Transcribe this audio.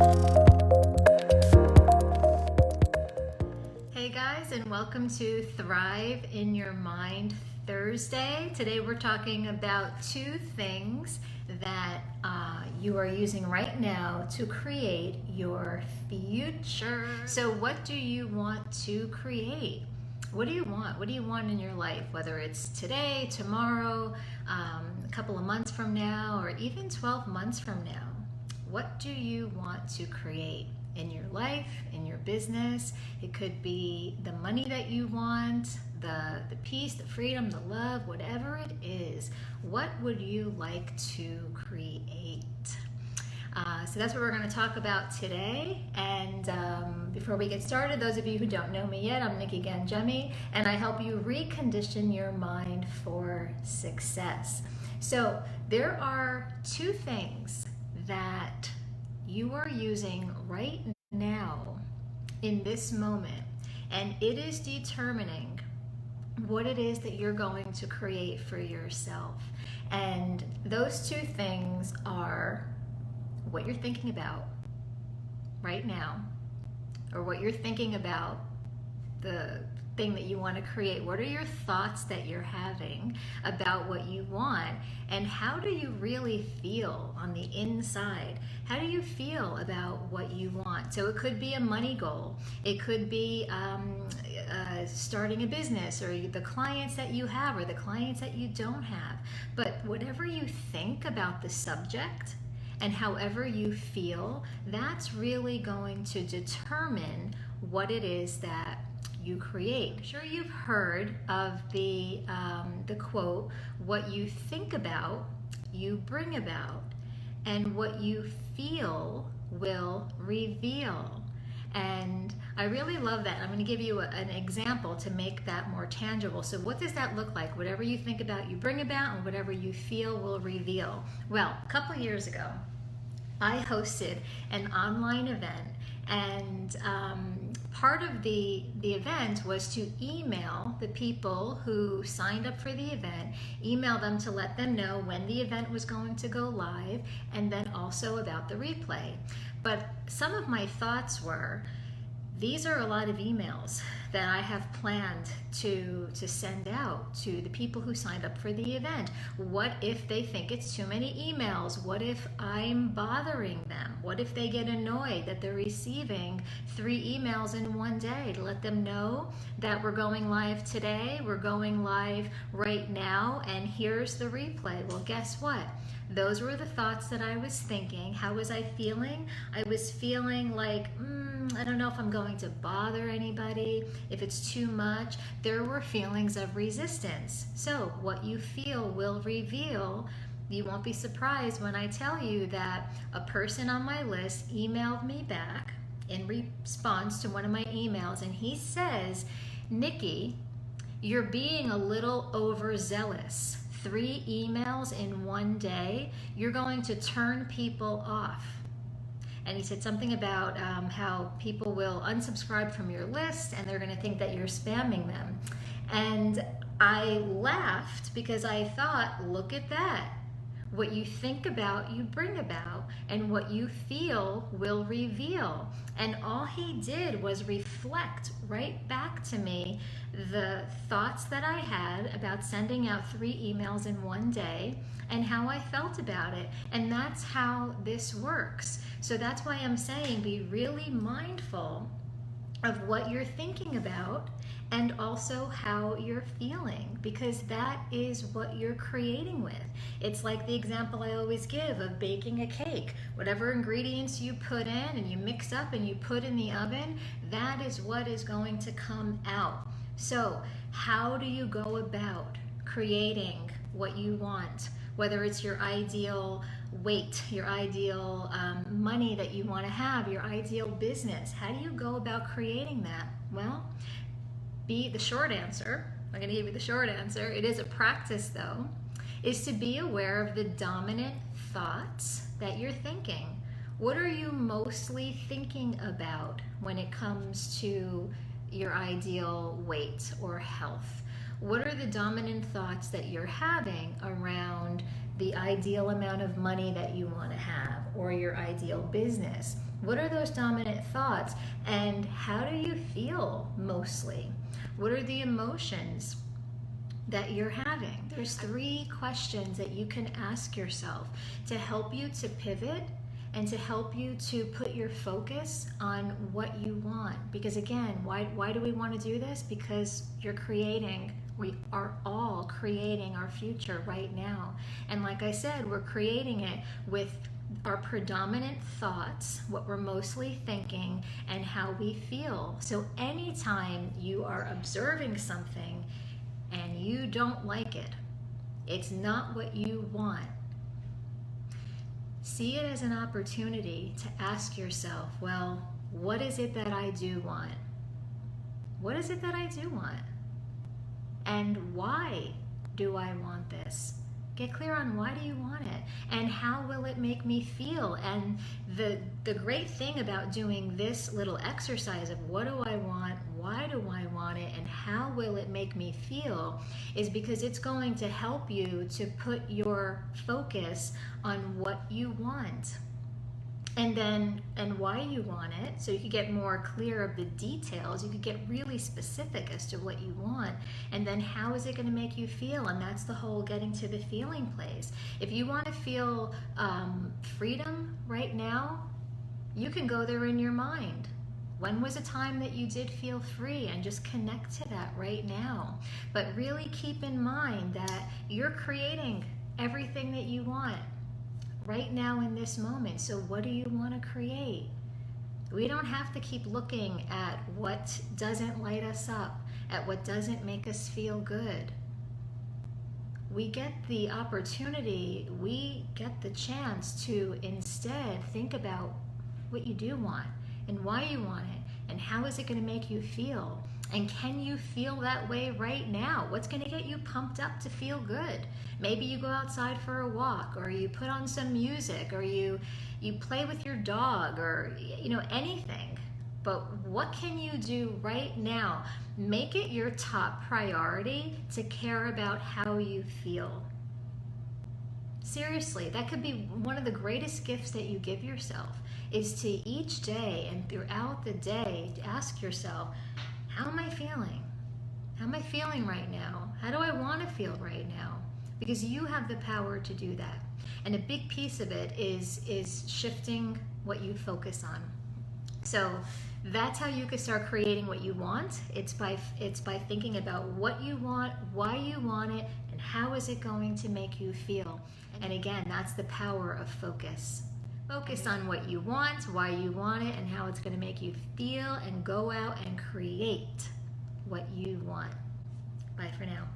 Hey guys, and welcome to Thrive in Your Mind Thursday. Today we're talking about two things that you are using right now to create your future. So what do you want to create? What do you want? What do you want in your life? Whether it's today, tomorrow, a couple of months from now, or even 12 months from now. What do you want to create in your life, in your business? It could be the money that you want, the peace, the freedom, the love, whatever it is. What would you like to create? So that's what we're going to talk about today. And before we get started, those of you who don't know me yet, I'm Nikki Ganjemi, and I help you recondition your mind for success. So there are two things that you are using right now in this moment, and it is determining what it is that you're going to create for yourself. And those two things are what you're thinking about right now, or what you're thinking about the thing that you want to create. What are your thoughts that you're having about what you want, and how do you really feel on the inside? How do you feel about what you want? So it could be a money goal, it could be starting a business, or the clients that you have or the clients that you don't have. But whatever you think about the subject and however you feel, that's really going to determine what it is that you create. I'm sure you've heard of the quote, what you think about, you bring about, and what you feel will reveal. And I really love that. I'm going to give you an example to make that more tangible. So what does that look like? Whatever you think about, you bring about, and whatever you feel will reveal. Well, a couple years ago, I hosted an online event, and part of the event was to email the people who signed up for the event, email them to let them know when the event was going to go live, and then also about the replay. But some of my thoughts were, these are a lot of emails that I have planned to send out to the people who signed up for the event. What if they think it's too many emails? What if I'm bothering them? What if they get annoyed that they're receiving 3 emails in one day to let them know that we're going live today, we're going live right now, and here's the replay? Well, guess what? Those were the thoughts that I was thinking. How was I feeling? I was feeling like, I don't know if I'm going to bother anybody, if it's too much. There were feelings of resistance. So what you feel will reveal. You won't be surprised when I tell you that a person on my list emailed me back in response to one of my emails, and he says, Nikki, you're being a little overzealous. 3 emails in one day, you're going to turn people off. And he said something about how people will unsubscribe from your list and they're going to think that you're spamming them. And I laughed because I thought, look at that. What you think about, you bring about, and what you feel will reveal. And all he did was reflect right back to me the thoughts that I had about sending out 3 emails in one day and how I felt about it. And that's how this works. So that's why I'm saying be really mindful of what you're thinking about and also how you're feeling, because that is what you're creating with. It's like the example I always give of baking a cake. Whatever ingredients you put in and you mix up and you put in the oven, that is what is going to come out. So how do you go about creating what you want? Whether it's your ideal weight, your ideal money that you want to have, your ideal business. How do you go about creating that? Well, the short answer, I'm going to give you the short answer, it is a practice though, is to be aware of the dominant thoughts that you're thinking. What are you mostly thinking about when it comes to your ideal weight or health? What are the dominant thoughts that you're having around the ideal amount of money that you want to have, or your ideal business? What are those dominant thoughts, and how do you feel mostly? What are the emotions that you're having? There's 3 questions that you can ask yourself to help you to pivot and to help you to put your focus on what you want. Because again, why do we want to do this? Because we are all creating our future right now. And like I said, we're creating it with our predominant thoughts, what we're mostly thinking, and how we feel. So anytime you are observing something and you don't like it, it's not what you want, see it as an opportunity to ask yourself, well, what is it that I do want? What is it that I do want? And why do I want this? Get clear on why do you want it, and how will it make me feel? And the great thing about doing this little exercise of what do I want, why do I want it, and how will it make me feel, is because it's going to help you to put your focus on what you want. And why you want it, so you could get more clear of the details. You could get really specific as to what you want, and then how is it going to make you feel? And that's the whole getting to the feeling place. If you want to feel freedom right now, you can go there in your mind. When was a time that you did feel free? And just connect to that right now. But really keep in mind that you're creating everything that you want right now in this moment. So what do you want to create? We don't have to keep looking at what doesn't light us up, at what doesn't make us feel good. We get the opportunity, we get the chance to instead think about what you do want and why you want it and how is it going to make you feel. And can you feel that way right now? What's going to get you pumped up to feel good? Maybe you go outside for a walk, or you put on some music, or you play with your dog, or anything. But what can you do right now? Make it your top priority to care about how you feel. Seriously, that could be one of the greatest gifts that you give yourself, is to each day and throughout the day ask yourself, how am I feeling? How am I feeling right now? How do I want to feel right now? Because you have the power to do that. And a big piece of it is shifting what you focus on. So that's how you can start creating what you want. It's by thinking about what you want, why you want it, and how is it going to make you feel. And again, that's the power of focus. Focus on what you want, why you want it, and how it's going to make you feel, and go out and create what you want. Bye for now.